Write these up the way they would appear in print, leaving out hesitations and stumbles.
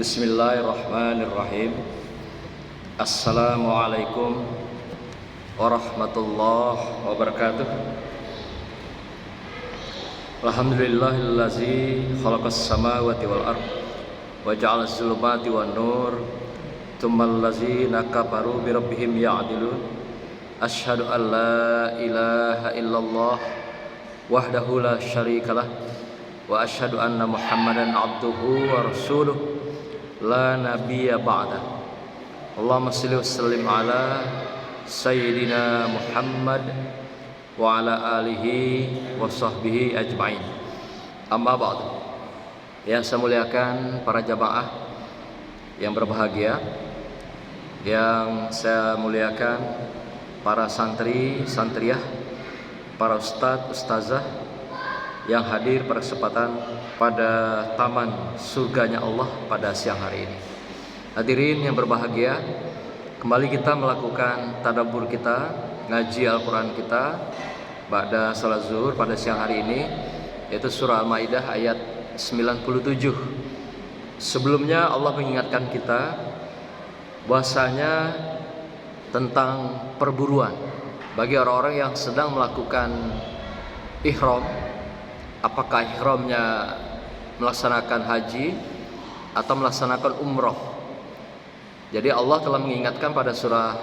Bismillahirrahmanirrahim. Assalamualaikum warahmatullahi wabarakatuh. Alhamdulillahillazi khalaqas samawati wal ard wa ja'alas zulumati wan nur tsummal ladzina kafaru bi rabbihim ya'dilun. Asyhadu an la ilaha illallah wahdahu la syarikalah wa asyhadu anna Muhammadan abduhu wa rasuluh la nabiyya ba'da. Allahumma shalli wa sallim ala sayyidina Muhammad wa ala alihi wa sahbihi ajma'in. Amma ba'du. Yang saya muliakan para jamaah yang berbahagia, yang saya muliakan para santri, santriyah, para ustadz, ustazah yang hadir pada kesempatan pada taman surganya Allah pada siang hari ini. Hadirin yang berbahagia, kembali kita melakukan tadabbur kita, ngaji Al-Quran kita pada salat zuhur pada siang hari ini, yaitu surah Al-Maidah ayat 97. Sebelumnya Allah mengingatkan kita bahwasanya tentang perburuan bagi orang-orang yang sedang melakukan ihram. Apakah ihramnya melaksanakan haji atau melaksanakan umroh? Jadi Allah telah mengingatkan pada surah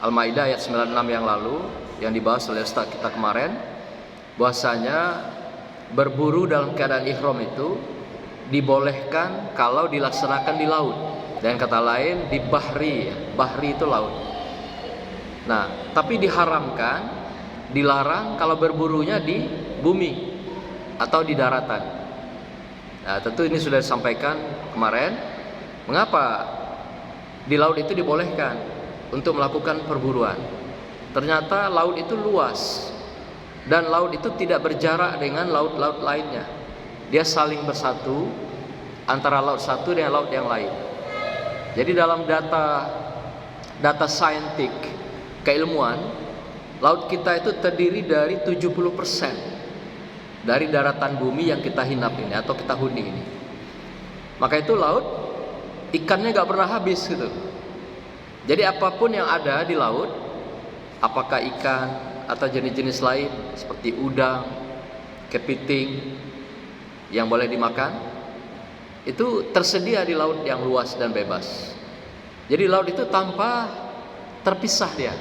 Al-Maidah ayat 96 yang lalu, yang dibahas oleh Ustaz kita kemarin, bahwasanya berburu dalam keadaan ihram itu dibolehkan kalau dilaksanakan di laut. Dan kata lain di bahri, bahri itu laut. Nah, tapi diharamkan, dilarang kalau berburunya di bumi atau di daratan. Nah, tentu ini sudah disampaikan kemarin, mengapa di laut itu dibolehkan untuk melakukan perburuan. Ternyata laut itu luas, dan laut itu tidak berjarak dengan laut-laut lainnya. Dia saling bersatu antara laut satu dengan laut yang lain. Jadi dalam data saintik keilmuan, laut kita itu terdiri dari 70% dari daratan bumi yang kita hinap ini atau kita huni ini. Maka itu laut, ikannya gak pernah habis gitu. Jadi apapun yang ada di laut, apakah ikan atau jenis-jenis lain seperti udang, kepiting yang boleh dimakan, itu tersedia di laut yang luas dan bebas. Jadi laut itu tanpa terpisah dia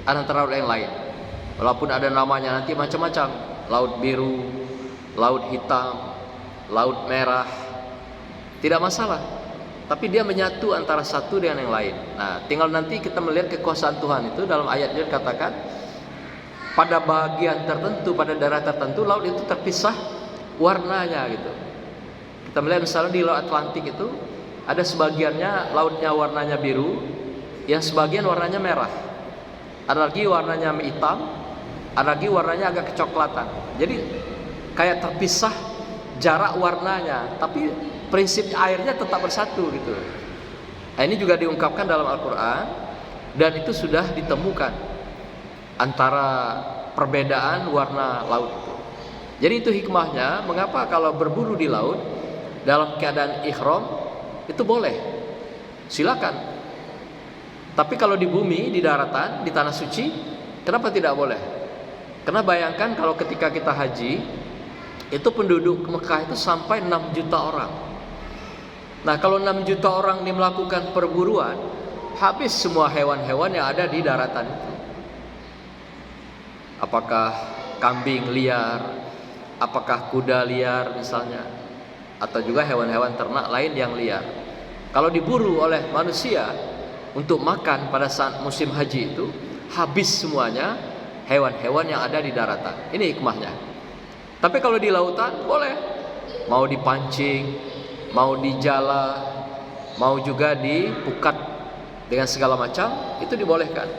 antara laut yang lain. Walaupun ada namanya nanti macam-macam, laut biru, laut hitam, laut merah, tidak masalah. Tapi dia menyatu antara satu dengan yang lain. Nah, tinggal nanti kita melihat kekuasaan Tuhan itu. Dalam ayatnya dikatakan pada bagian tertentu, pada daerah tertentu laut itu terpisah warnanya gitu. Kita melihat misalnya di Laut Atlantik itu ada sebagiannya lautnya warnanya biru, yang sebagian warnanya merah. Ada lagi warnanya hitam, ada lagi warnanya agak kecoklatan. Jadi kayak terpisah jarak warnanya, tapi prinsip airnya tetap bersatu gitu. Nah, ini juga diungkapkan dalam Al-Quran, dan itu sudah ditemukan antara perbedaan warna laut itu. Jadi itu hikmahnya mengapa kalau berburu di laut dalam keadaan ihram itu boleh, silakan. Tapi kalau di bumi, di daratan, di tanah suci, kenapa tidak boleh? Karena bayangkan kalau ketika kita haji, itu penduduk Mekah itu sampai 6 juta orang. Nah, kalau 6 juta orang ini melakukan perburuan, habis semua hewan-hewan yang ada di daratan itu. Apakah kambing liar, apakah kuda liar misalnya, atau juga hewan-hewan ternak lain yang liar. Kalau diburu oleh manusia untuk makan pada saat musim haji itu, habis semuanya hewan-hewan yang ada di daratan. Ini hikmahnya. Tapi kalau di lautan boleh, mau dipancing, mau dijala, mau juga dipukat dengan segala macam, itu dibolehkan.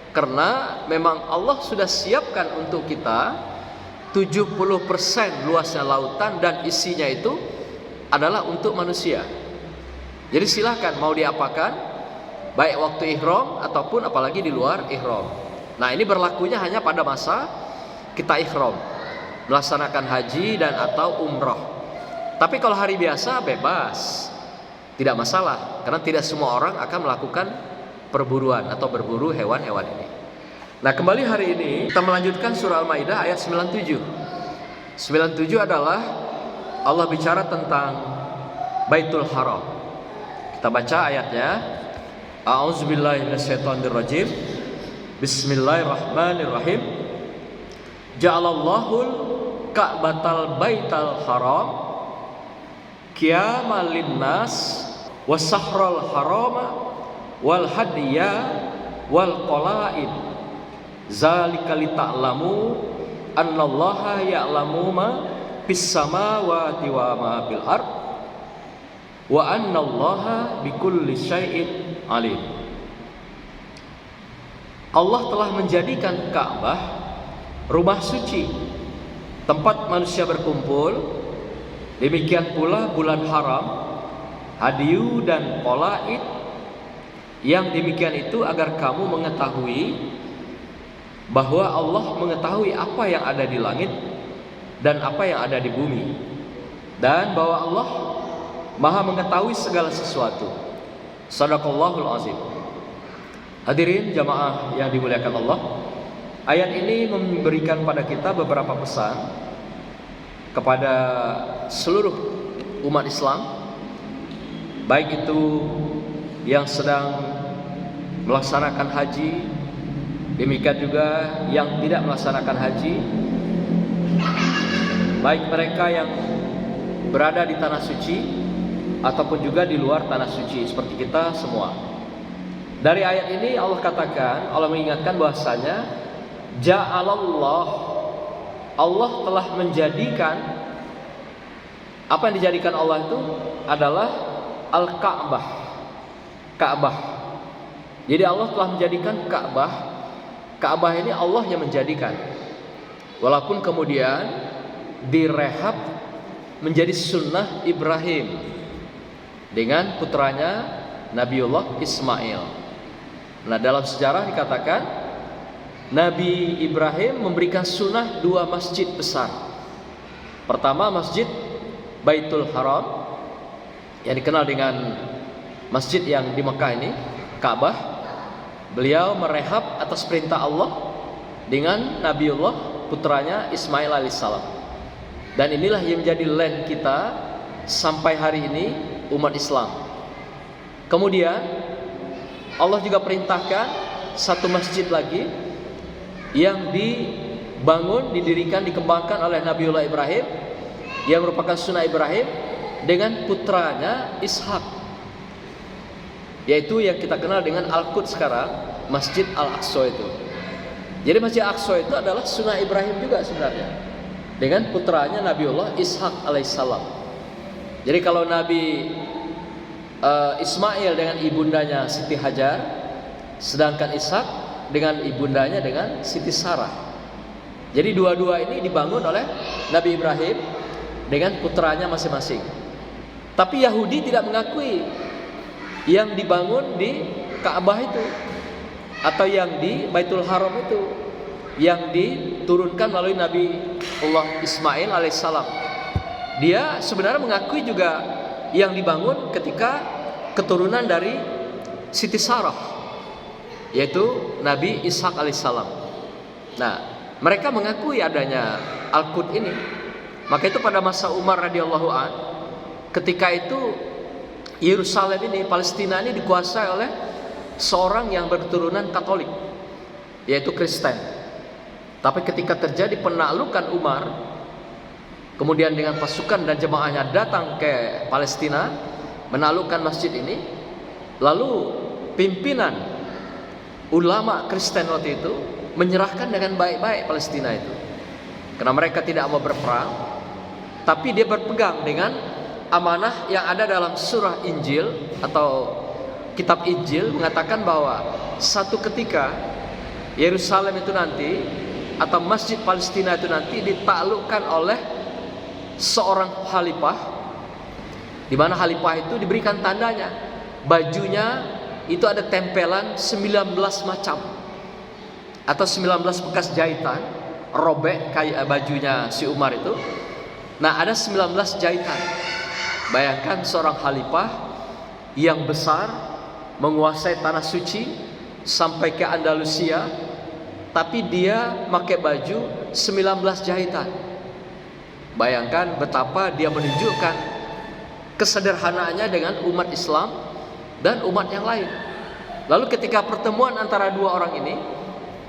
Karena memang Allah sudah siapkan untuk kita 70% luasnya lautan, dan isinya itu adalah untuk manusia. Jadi silakan mau diapakan, baik waktu ihram ataupun apalagi di luar ihram. Nah, ini berlakunya hanya pada masa kita ihram, melaksanakan haji dan atau umroh. Tapi kalau hari biasa bebas. tidak masalah, karena tidak semua orang akan melakukan perburuan atau berburu hewan-hewan ini. Nah, kembali hari ini kita melanjutkan surah Al-Maidah ayat 97. 97 adalah Allah bicara tentang Baitul Haram. Kita baca ayatnya. A'udzubillahi minasyaitonirrajim. Bismillahirrahmanirrahim. Ja'alallahul Ka'batal Baital Haram qiyamal linnas wasahral harama wal hadiya wal qalaid zalika lita'lamu annallaha ya'lamu ma fis samawati wa ma fil ard wa annallaha bikulli syai'in alim. Allah telah menjadikan Ka'bah rumah suci, tempat manusia berkumpul. Demikian pula bulan haram, hadiyu dan qalaid. Yang demikian itu agar kamu mengetahui bahwa Allah mengetahui apa yang ada di langit dan apa yang ada di bumi, dan bahwa Allah Maha mengetahui segala sesuatu. Shadaqallahul azim. Hadirin jamaah yang dimuliakan Allah, ayat ini memberikan pada kita beberapa pesan kepada seluruh umat Islam, baik itu yang sedang melaksanakan haji, demikian juga yang tidak melaksanakan haji, baik mereka yang berada di tanah suci ataupun juga di luar tanah suci seperti kita semua. Dari ayat ini Allah katakan, Allah mengingatkan bahwasanya ja'alallah, Allah telah menjadikan, apa yang dijadikan Allah itu adalah Al-Ka'bah, Ka'bah. Jadi Allah telah menjadikan Ka'bah. Ka'bah ini Allah yang menjadikan. Walaupun kemudian direhab menjadi sunnah Ibrahim dengan putranya Nabiullah Ismail. Nah, dalam sejarah dikatakan Nabi Ibrahim memberikan sunnah dua masjid besar. Pertama masjid Baitul Haram yang dikenal dengan masjid yang di Mekah ini, Ka'bah. Beliau merehab atas perintah Allah dengan Nabiullah putranya Ismail alaihissalam. Dan inilah yang menjadi land kita sampai hari ini umat Islam. Kemudian Allah juga perintahkan satu masjid lagi yang dibangun, didirikan, dikembangkan oleh Nabiullah Ibrahim, yang merupakan sunnah Ibrahim, dengan putranya Ishak, yaitu yang kita kenal dengan Al-Quds sekarang, Masjid Al-Aqsa itu. Jadi Masjid Al-Aqsa itu adalah sunnah Ibrahim juga sebenarnya, dengan putranya Nabiullah Ishak alaihissalam. Jadi kalau Nabi Ismail dengan ibundanya Siti Hajar, sedangkan Ishak dengan ibundanya dengan Siti Sarah. Jadi dua-dua ini dibangun oleh Nabi Ibrahim dengan putranya masing-masing. Tapi Yahudi tidak mengakui yang dibangun di Ka'bah itu atau yang di Baitul Haram itu, yang diturunkan melalui Nabi Allah Ismail alaihissalam. Dia sebenarnya mengakui juga yang dibangun ketika keturunan dari Siti Sarah, yaitu Nabi Ishak alaihissalam. Nah, mereka mengakui adanya Al-Quds ini. Maka itu pada masa Umar radhiyallahu an, ketika itu Yerusalem ini, Palestina ini dikuasai oleh seorang yang berketurunan Katolik, yaitu Kristen. Tapi ketika terjadi penaklukan Umar, kemudian dengan pasukan dan jemaahnya datang ke Palestina menaklukkan masjid ini, lalu pimpinan ulama Kristen waktu itu menyerahkan dengan baik-baik Palestina itu, karena mereka tidak mau berperang, tapi dia berpegang dengan amanah yang ada dalam surah Injil atau kitab Injil, mengatakan bahwa satu ketika Yerusalem itu nanti atau Masjid Palestina itu nanti ditaklukkan oleh seorang khalifah, di mana khalifah itu diberikan tandanya, bajunya itu ada tempelan 19 macam atau 19 bekas jahitan, robek kayak bajunya si Umar itu. Nah, ada 19 jahitan. Bayangkan seorang khalifah yang besar, menguasai tanah suci sampai ke Andalusia, tapi dia pakai baju 19 jahitan. Bayangkan betapa dia menunjukkan kesederhanaannya dengan umat Islam dan umat yang lain. Lalu ketika pertemuan antara dua orang ini,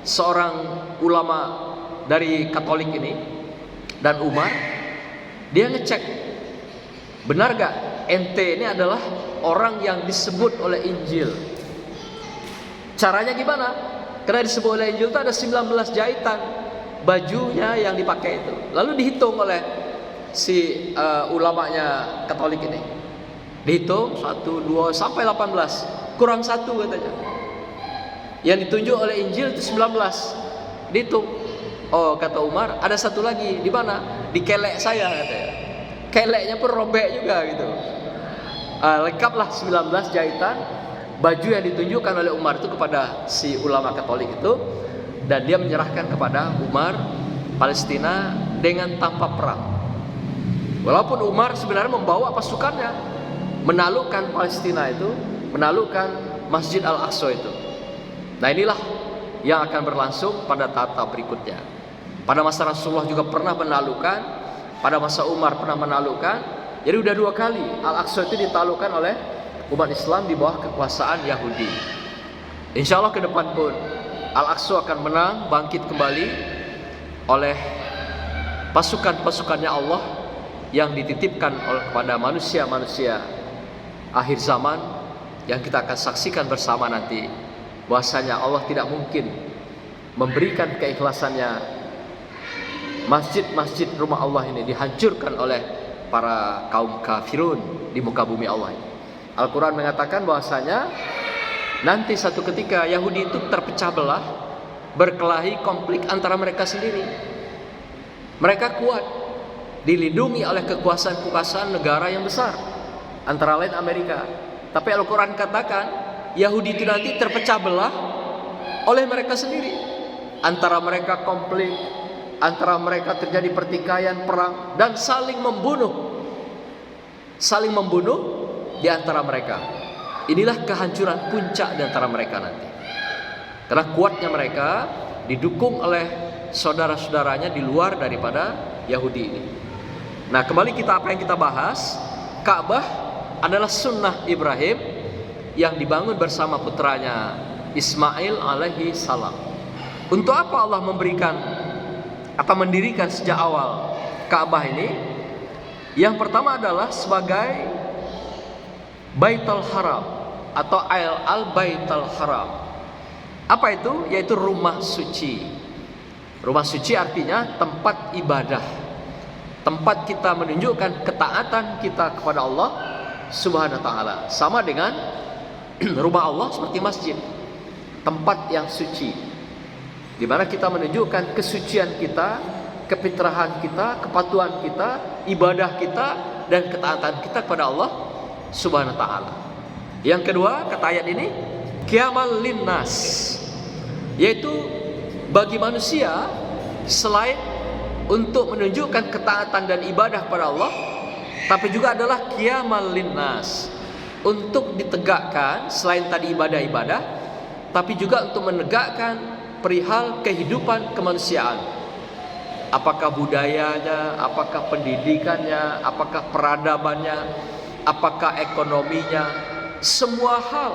seorang ulama dari Katolik ini dan Umar, dia ngecek, benar gak ente ini adalah orang yang disebut oleh Injil? Caranya gimana? Karena disebut oleh Injil itu ada 19 jahitan bajunya yang dipakai itu. Lalu dihitung oleh si ulamanya Katolik ini. Dihitung 1, 2 sampai 18, kurang 1 katanya. Yang ditunjuk oleh Injil itu 19. Dihitung. Oh, kata Umar, ada satu lagi. Di mana? Di kelek saya katanya. Keleknya pun robek juga gitu. Lengkaplah 19 jahitan baju yang ditunjukkan oleh Umar itu kepada si ulama Katolik itu, dan dia menyerahkan kepada Umar Palestina dengan tanpa perang. Walaupun Umar sebenarnya membawa pasukannya menaklukkan Palestina itu, menaklukkan Masjid Al-Aqsa itu. Nah, inilah yang akan berlangsung pada tahap berikutnya. Pada masa Rasulullah juga pernah menaklukkan, pada masa Umar pernah menaklukkan. Jadi udah 2 kali Al-Aqsa itu ditaklukkan oleh umat Islam di bawah kekuasaan Yahudi. Insya Allah ke depan pun Al-Aqsa akan menang, bangkit kembali oleh pasukan-pasukannya Allah yang dititipkan kepada manusia-manusia akhir zaman, yang kita akan saksikan bersama nanti. Bahwasanya Allah tidak mungkin memberikan keikhlasannya masjid-masjid rumah Allah ini dihancurkan oleh para kaum kafirun di muka bumi Allah ini. Al-Quran mengatakan bahwasanya nanti satu ketika Yahudi itu terpecah belah, berkelahi, konflik antara mereka sendiri. Mereka kuat, dilindungi oleh kekuasaan-kekuasaan negara yang besar, antara lain Amerika. Tapi Al-Quran katakan Yahudi itu nanti terpecah belah oleh mereka sendiri. Antara mereka konflik, antara mereka terjadi pertikaian, perang, dan saling membunuh di antara mereka. Inilah kehancuran puncak di antara mereka nanti. Karena kuatnya mereka didukung oleh saudara-saudaranya di luar daripada Yahudi ini. Nah, kembali apa yang kita bahas, Ka'bah adalah sunnah Ibrahim yang dibangun bersama putranya Ismail alaihi salam. Untuk apa Allah mendirikan sejak awal Ka'bah ini? Yang pertama adalah sebagai Baitul Haram atau Al-Baitul Haram. Apa itu? Yaitu rumah suci. Rumah suci artinya tempat ibadah, tempat kita menunjukkan ketaatan kita kepada Allah Subhanahu wa taala. Sama dengan rumah Allah seperti masjid, tempat yang suci, di mana kita menunjukkan kesucian kita, kefitrahan kita, kepatuhan kita, ibadah kita, dan ketaatan kita kepada Allah Subhanahu wa taala. Yang kedua, kata ayat ini, qiyamal linnas, yaitu bagi manusia selain untuk menunjukkan ketaatan dan ibadah kepada Allah, tapi juga adalah qiyamal linnas, untuk ditegakkan selain tadi ibadah-ibadah, tapi juga untuk menegakkan perihal kehidupan kemanusiaan. Apakah budayanya, apakah pendidikannya, apakah peradabannya, apakah ekonominya, semua hal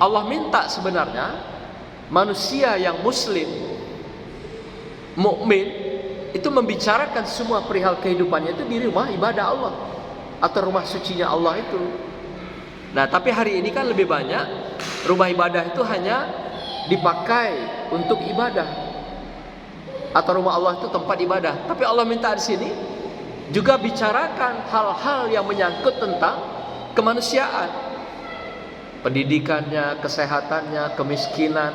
Allah minta sebenarnya manusia yang muslim, mukmin, itu membicarakan semua perihal kehidupannya itu di rumah ibadah Allah atau rumah sucinya Allah itu. Nah, tapi hari ini kan lebih banyak rumah ibadah itu hanya dipakai untuk ibadah, atau rumah Allah itu tempat ibadah. Tapi Allah minta di sini juga bicarakan hal-hal yang menyangkut tentang kemanusiaan, pendidikannya, kesehatannya, kemiskinan.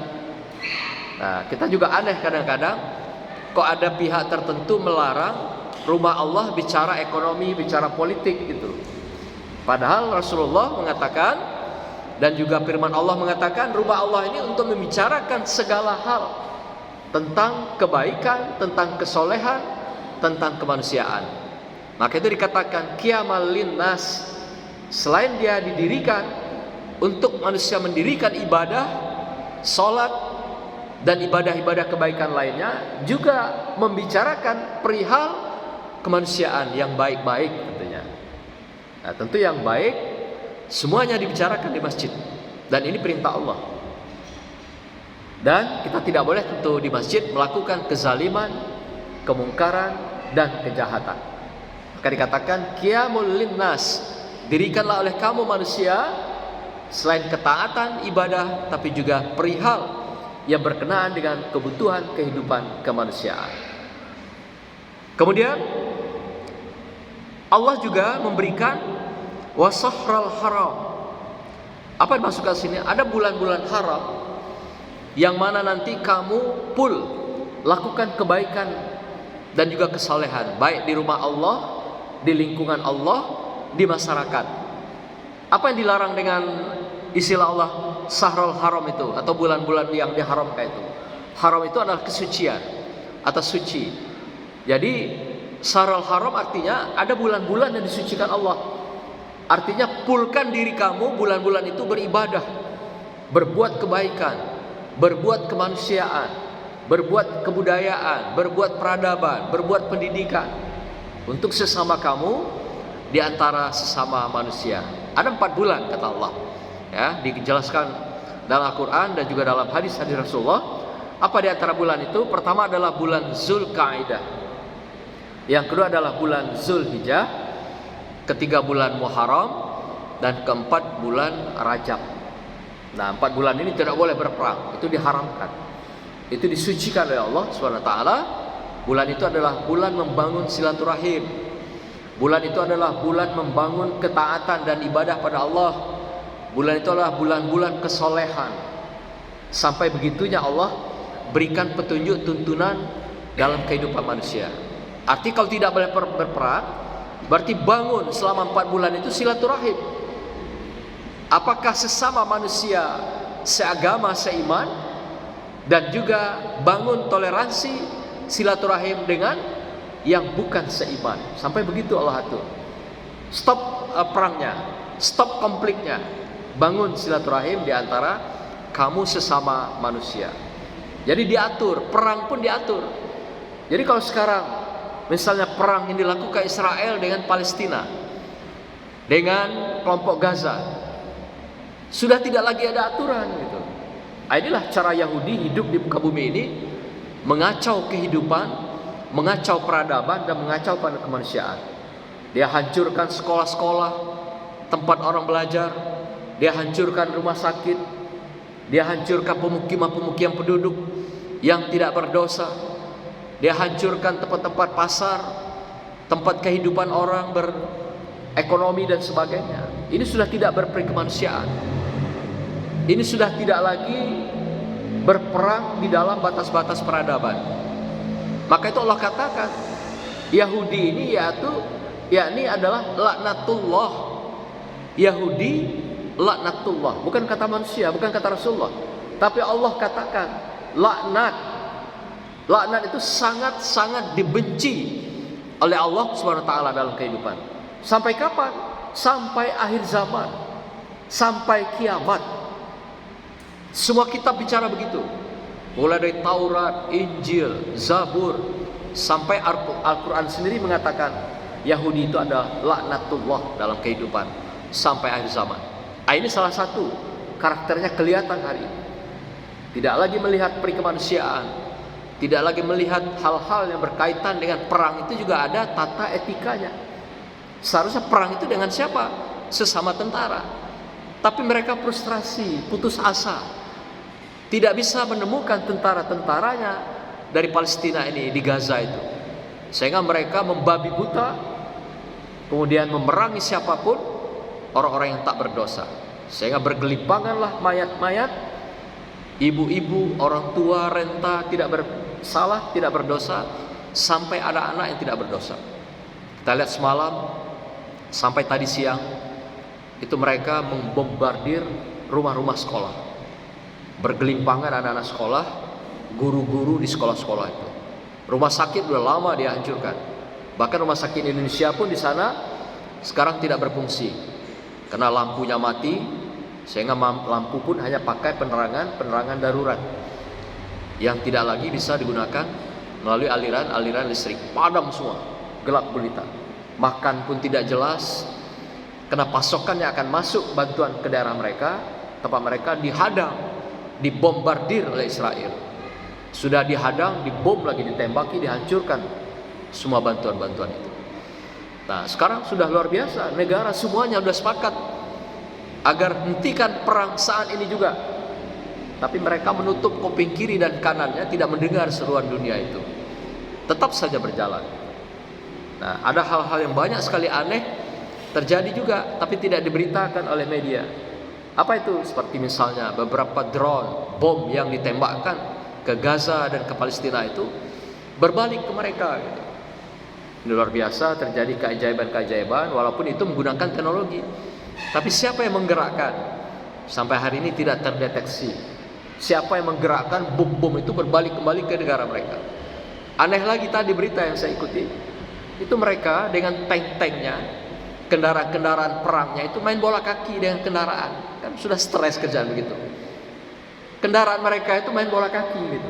Nah, kita juga aneh kadang-kadang kok ada pihak tertentu melarang rumah Allah bicara ekonomi, bicara politik gitu. Padahal Rasulullah mengatakan, dan juga firman Allah mengatakan, rumah Allah ini untuk membicarakan segala hal tentang kebaikan, tentang kesolehan, tentang kemanusiaan. Maka itu dikatakan qiyamal linnas, selain dia didirikan untuk manusia mendirikan ibadah, sholat, dan ibadah-ibadah kebaikan lainnya, juga membicarakan perihal kemanusiaan yang baik-baik tentunya. Nah, tentu yang baik semuanya dibicarakan di masjid, dan ini perintah Allah. Dan kita tidak boleh tentu di masjid melakukan kezaliman, kemungkaran, dan kejahatan. Maka dikatakan qiyamul linnas, dirikanlah oleh kamu manusia selain ketaatan ibadah, tapi juga perihal yang berkenaan dengan kebutuhan kehidupan kemanusiaan. Kemudian Allah juga memberikan wasahral haram. Apa yang dimaksudkan sini? Ada bulan-bulan haram yang mana nanti kamu lakukan kebaikan dan juga kesalehan, baik di rumah Allah, di lingkungan Allah, di masyarakat. Apa yang dilarang dengan istilah Allah Sahrul Haram itu, atau bulan-bulan yang diharamkan itu? Haram itu adalah kesucian atau suci. Jadi Sahrul Haram artinya ada bulan-bulan yang disucikan Allah. Artinya pulkan diri kamu bulan-bulan itu beribadah, berbuat kebaikan, berbuat kemanusiaan, berbuat kebudayaan, berbuat peradaban, berbuat pendidikan untuk sesama kamu di antara sesama manusia. Ada 4 bulan kata Allah, ya, dijelaskan dalam Al-Quran dan juga dalam hadis-hadis Rasulullah. Apa di antara bulan itu? Pertama adalah bulan Zulqa'dah, yang kedua adalah bulan Zulhijjah, ketiga bulan Muharram, dan keempat bulan Rajab. Nah, 4 bulan ini tidak boleh berperang, itu diharamkan, itu disucikan oleh Allah SWT. Bulan itu adalah bulan membangun silaturahim, bulan itu adalah bulan membangun ketaatan dan ibadah pada Allah. Bulan itu adalah bulan-bulan kesolehan. Sampai begitunya Allah berikan petunjuk tuntunan dalam kehidupan manusia. Arti kalau tidak boleh berperang, berarti bangun selama 4 bulan itu silaturahim. Apakah sesama manusia seagama, seiman, dan juga bangun toleransi silaturahim dengan yang bukan seiman. Sampai begitu Allah atur. Stop perangnya, stop konfliknya, bangun silaturahim di antara kamu sesama manusia. Jadi diatur, perang pun diatur. Jadi kalau sekarang misalnya perang yang dilakukan Israel dengan Palestina, dengan kelompok Gaza, sudah tidak lagi ada aturan gitu. Inilah cara Yahudi hidup di muka bumi ini, mengacau kehidupan, mengacau peradaban, dan mengacau kemanusiaan. Dia hancurkan sekolah-sekolah, tempat orang belajar, dia hancurkan rumah sakit, dia hancurkan pemukiman-pemukiman penduduk yang tidak berdosa, dia hancurkan tempat-tempat pasar, tempat kehidupan orang berekonomi dan sebagainya. Ini sudah tidak berperkemanusiaan. Ini sudah tidak lagi berperang di dalam batas-batas peradaban. Maka itu Allah katakan Yahudi ini yakni adalah laknatullah. Yahudi laknatullah, bukan kata manusia, bukan kata Rasulullah, tapi Allah katakan laknat. Laknat itu sangat-sangat dibenci oleh Allah SWT dalam kehidupan. Sampai kapan? Sampai akhir zaman, sampai kiamat. Semua kitab bicara begitu, mulai dari Taurat, Injil, Zabur, sampai Al-Quran sendiri mengatakan Yahudi itu adalah laknatullah dalam kehidupan sampai akhir zaman. Ini salah satu karakternya kelihatan hari ini. Tidak lagi melihat perikemanusiaan, tidak lagi melihat hal-hal yang berkaitan dengan perang. Itu juga ada tata etikanya. Seharusnya perang itu dengan siapa? Sesama tentara. Tapi mereka frustrasi, putus asa, tidak bisa menemukan tentara-tentaranya dari Palestina ini di Gaza itu, sehingga mereka membabi buta, kemudian memerangi siapapun, orang-orang yang tak berdosa, sehingga bergelimpanganlah mayat-mayat, ibu-ibu, orang tua, renta, tidak bersalah, tidak berdosa, sampai ada anak yang tidak berdosa. Kita lihat semalam sampai tadi siang itu mereka membombardir rumah-rumah sekolah, bergelimpangan anak-anak sekolah, guru-guru di sekolah-sekolah itu. Rumah sakit sudah lama dia hancurkan. Bahkan rumah sakit Indonesia pun di sana sekarang tidak berfungsi karena lampunya mati, sehingga lampu pun hanya pakai penerangan darurat yang tidak lagi bisa digunakan melalui aliran listrik. Padam semua, gelap gulita. Makan pun tidak jelas, karena pasokannya akan masuk bantuan ke daerah mereka, tempat mereka dihadang, dibombardir oleh Israel. Sudah dihadang, dibom lagi, ditembaki, dihancurkan semua bantuan-bantuan itu. Nah, sekarang sudah luar biasa, negara semuanya sudah sepakat agar hentikan perang saat ini juga. Tapi mereka menutup kuping kiri dan kanannya, tidak mendengar seruan dunia itu. Tetap saja berjalan. Nah, ada hal-hal yang banyak sekali aneh terjadi juga, tapi tidak diberitakan oleh media. Apa itu? Seperti misalnya beberapa drone, bom yang ditembakkan ke Gaza dan ke Palestina itu berbalik ke mereka gitu. Ini luar biasa, terjadi keajaiban-keajaiban walaupun itu menggunakan teknologi. Tapi siapa yang menggerakkan? Sampai hari ini tidak terdeteksi. Siapa yang menggerakkan bom-bom itu berbalik kembali ke negara mereka? Aneh lagi tadi berita yang saya ikuti, itu mereka dengan tank-tanknya, kendaraan-kendaraan perangnya itu main bola kaki dengan kendaraan. Kan sudah stres kerjaan begitu. Kendaraan mereka itu main bola kaki gitu.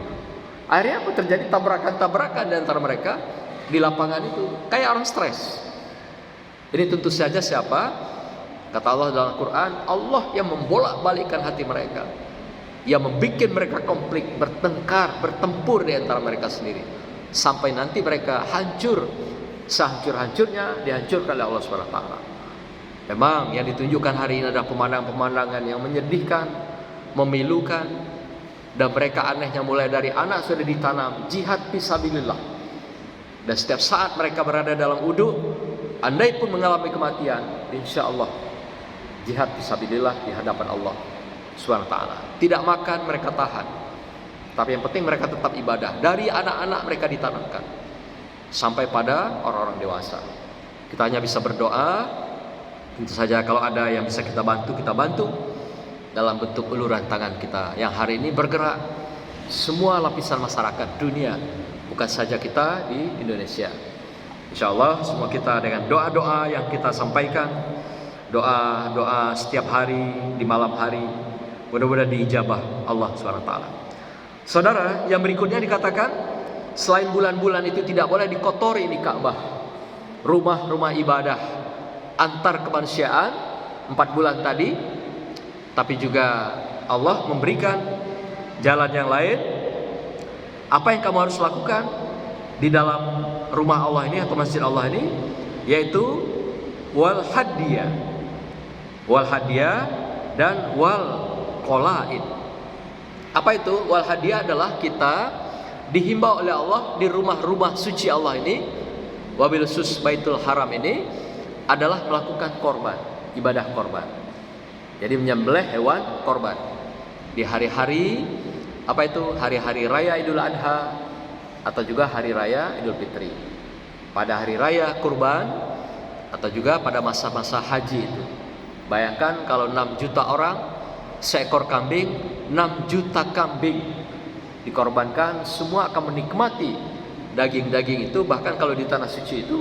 Akhirnya apa terjadi? Tabrakan-tabrakan di antara mereka di lapangan itu, kayak orang stres. Ini tentu saja siapa? Kata Allah dalam Al-Quran, Allah yang membolak-balikkan hati mereka, yang membuat mereka konflik, bertengkar, bertempur di antara mereka sendiri, sampai nanti mereka hancur, sehancur-hancurnya dihancurkan oleh Allah SWT. Memang yang ditunjukkan hari ini adalah pemandangan-pemandangan yang menyedihkan, memilukan, dan mereka anehnya mulai dari anak sudah ditanam jihad fisabilillah. Dan setiap saat mereka berada dalam uduk, andai pun mengalami kematian, insya Allah jihad fisabilillah di hadapan Allah Subhanahu wa ta'ala. Tidak makan mereka tahan, tapi yang penting mereka tetap ibadah. Dari anak-anak mereka ditanamkan sampai pada orang-orang dewasa. Kita hanya bisa berdoa. Tentu saja kalau ada yang bisa kita bantu dalam bentuk uluran tangan kita yang hari ini bergerak semua lapisan masyarakat dunia, bukan saja kita di Indonesia. Insya Allah semua kita dengan doa-doa yang kita sampaikan, doa-doa setiap hari di malam hari, mudah-mudahan diijabah Allah SWT. Saudara, yang berikutnya dikatakan, selain bulan-bulan itu tidak boleh dikotori di Ka'bah, rumah-rumah ibadah antar kemanusiaan 4 bulan tadi. Tapi juga Allah memberikan jalan yang lain. Apa yang kamu harus lakukan di dalam rumah Allah ini atau masjid Allah ini, yaitu wal hadiyah dan wal qolaid. Apa itu? Wal hadiyah adalah kita dihimbau oleh Allah di rumah-rumah suci Allah ini, wabil sus Baitul Haram ini adalah melakukan korban, ibadah korban. Jadi menyembelih hewan korban di hari-hari apa itu? Hari-hari raya Idul Adha atau juga hari raya Idul Fitri. Pada hari raya kurban atau juga pada masa-masa haji itu. Bayangkan kalau 6 juta orang, seekor kambing, 6 juta kambing dikorbankan, semua akan menikmati daging-daging itu. Bahkan kalau di tanah suci itu,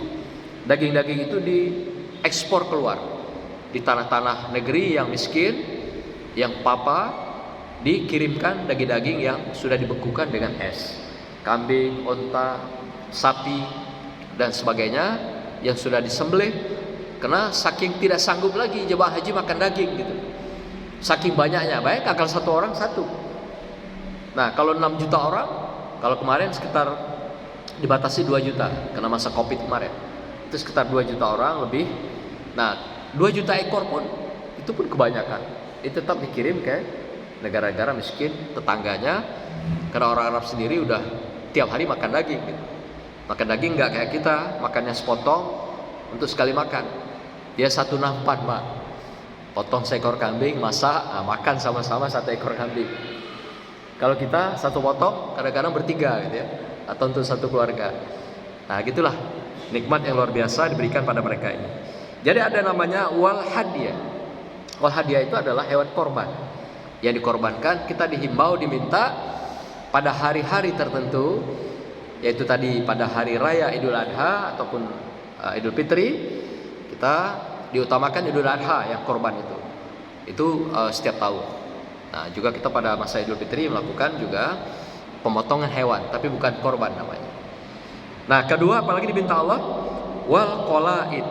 daging-daging itu diekspor keluar. Di tanah-tanah negeri yang miskin, yang papa, dikirimkan daging-daging yang sudah dibekukan dengan es. Kambing, unta, sapi, dan sebagainya yang sudah disembelih. Karena saking tidak sanggup lagi jemaah haji makan daging gitu. Saking banyaknya, baik kalau satu orang satu. Nah, kalau 6 juta orang, kalau kemarin sekitar dibatasi 2 juta karena masa Covid kemarin. Itu sekitar 2 juta orang lebih. Nah, 2 juta ekor pun itu pun kebanyakan. Itu tetap dikirim ke negara-negara miskin tetangganya, karena orang Arab sendiri udah tiap hari makan daging gitu. Makan daging nggak kayak kita, makannya sepotong untuk sekali makan. Dia satu nampan, Pak. Potong seekor kambing, masak, makan sama-sama 1 ekor kambing. Kalau kita satu potong kadang-kadang bertiga gitu ya, atau untuk satu keluarga. Nah, gitulah nikmat yang luar biasa diberikan pada mereka ini. Jadi ada namanya wal hadiyah. Wal hadiyah itu adalah hewan korban yang dikorbankan. Kita dihimbau, diminta pada hari-hari tertentu, yaitu tadi pada hari raya Idul Adha ataupun Idul Fitri, kita diutamakan Idul Adha yang korban itu setiap tahun. Nah, juga kita pada masa Idul Fitri melakukan juga pemotongan hewan, tapi bukan korban namanya. Nah, kedua apalagi diminta Allah, wal qalaid.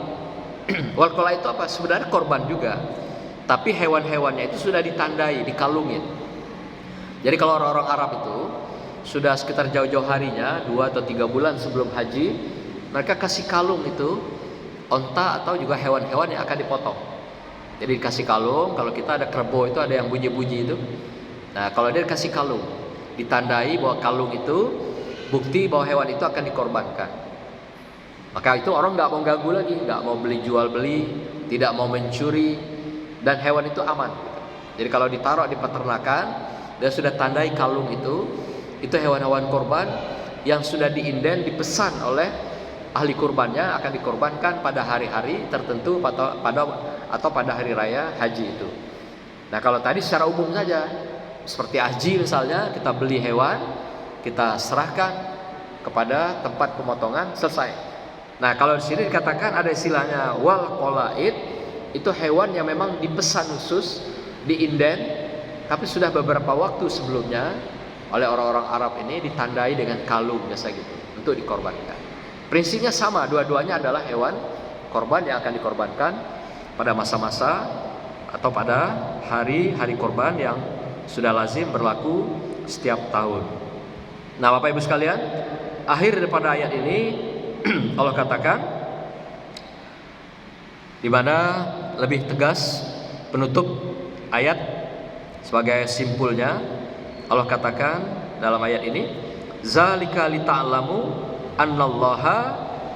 Wal qalaid itu apa? Sebenarnya korban juga, tapi hewan-hewannya itu sudah ditandai, dikalungin. Jadi kalau orang-orang Arab itu sudah sekitar jauh-jauh harinya, 2 atau 3 bulan sebelum haji, mereka kasih kalung itu onta atau juga hewan-hewan yang akan dipotong. Jadi dikasih kalung. Kalau kita ada kerbau itu ada yang bunyi-bunyi itu. Nah, kalau dia dikasih kalung, ditandai bahwa kalung itu bukti bahwa hewan itu akan dikorbankan. Maka itu orang nggak mau ganggu lagi, nggak mau beli jual beli, tidak mau mencuri, dan hewan itu aman. Jadi kalau ditaruh di peternakan dan sudah tandai kalung itu hewan-hewan korban yang sudah diinden, dipesan oleh ahli kurbannya akan dikorbankan pada hari-hari tertentu atau pada hari raya haji itu. Nah, kalau tadi secara umum saja, seperti haji misalnya, kita beli hewan, kita serahkan kepada tempat pemotongan, selesai. Nah, kalau di sini dikatakan ada istilahnya wal qalaid, itu hewan yang memang dipesan khusus, diinden, tapi sudah beberapa waktu sebelumnya oleh orang-orang Arab ini ditandai dengan kalung biasa gitu untuk dikorbankan. Prinsipnya sama, dua-duanya adalah hewan korban yang akan dikorbankan pada masa-masa atau pada hari-hari korban yang sudah lazim berlaku setiap tahun. Nah, Bapak Ibu sekalian, akhir daripada ayat ini Allah katakan, di mana lebih tegas penutup ayat sebagai simpulnya, Allah katakan dalam ayat ini, zalika lita'lamu annallaha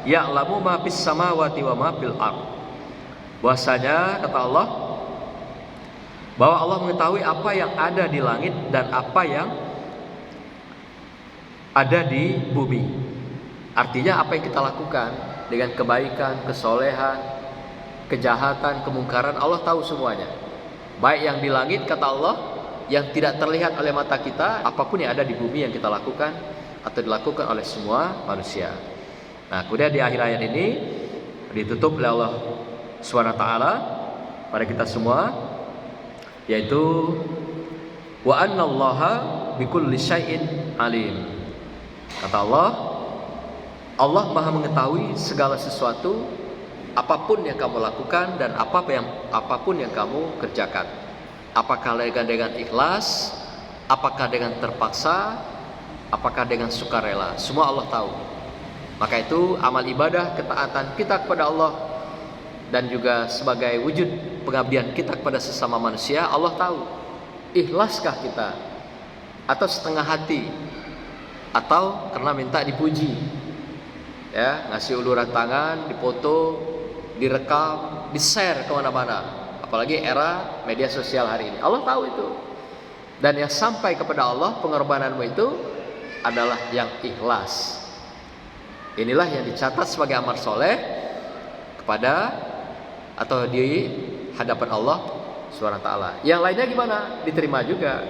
ya'lamu ma fis samawati wa ma fil ardh. Bahwasanya kata Allah bahwa Allah mengetahui apa yang ada di langit dan apa yang ada di bumi. Artinya apa yang kita lakukan dengan kebaikan, kesolehan, kejahatan, kemungkaran, Allah tahu semuanya. Baik yang di langit kata Allah, yang tidak terlihat oleh mata kita, apapun yang ada di bumi yang kita lakukan atau dilakukan oleh semua manusia. Nah, kemudian di akhir ayat ini ditutup oleh Allah SWT pada kita semua, yaitu wa annallaha bikulli syai'in alim. Kata Allah, Allah Maha mengetahui segala sesuatu, apapun yang kamu lakukan dan apapun yang kamu kerjakan. Apakah dengan ikhlas, apakah dengan terpaksa, apakah dengan sukarela, semua Allah tahu. Maka itu amal ibadah, ketaatan kita kepada Allah dan juga sebagai wujud pengabdian kita kepada sesama manusia, Allah tahu. Ikhlaskah kita atau setengah hati, atau karena minta dipuji, ya, ngasih uluran tangan, dipoto, direkam, di-share kemana-mana. Apalagi era media sosial hari ini, Allah tahu itu. Dan yang sampai kepada Allah, pengorbananmu itu adalah yang ikhlas. Inilah yang dicatat sebagai amal soleh kepada atau di hadapan Allah SWT. Yang lainnya gimana? Diterima juga,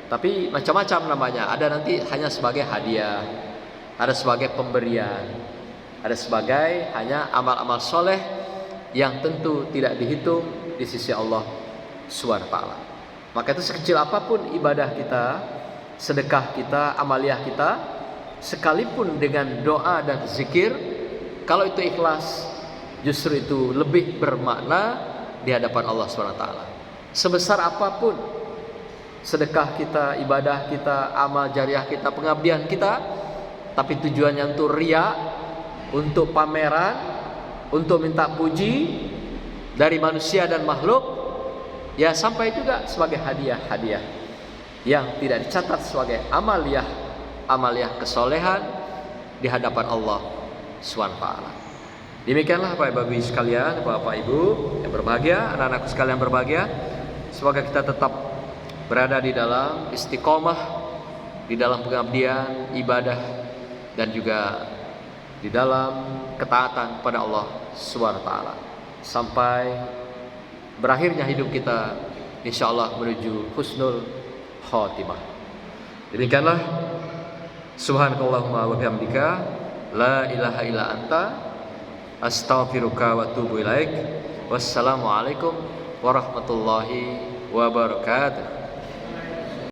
tapi macam-macam namanya. Ada nanti hanya sebagai hadiah, ada sebagai pemberian, ada sebagai hanya amal-amal soleh yang tentu tidak dihitung di sisi Allah SWT. Maka itu sekecil apapun ibadah kita, sedekah kita, amaliyah kita, sekalipun dengan doa dan zikir, kalau itu ikhlas, justru itu lebih bermakna di hadapan Allah SWT. Sebesar apapun sedekah kita, ibadah kita, amal jariah kita, pengabdian kita, tapi tujuannya untuk riya, untuk pameran, untuk minta puji dari manusia dan makhluk, ya sampai juga sebagai hadiah-hadiah yang tidak dicatat sebagai amaliyah kesolehan di hadapan Allah SWT. Demikianlah Bapak Ibu sekalian, Bapak Ibu yang berbahagia, anak-anakku sekalian berbahagia, semoga kita tetap berada di dalam istiqomah, di dalam pengabdian, ibadah, dan juga di dalam ketaatan kepada Allah SWT sampai berakhirnya hidup kita, insyaallah menuju husnul khotimah. Demikianlah, subhanakallahumma wa bihamdika, la ilaha illa anta, astaghfiruka wa atubu ilaik. Wassalamualaikum warahmatullahi wabarakatuh.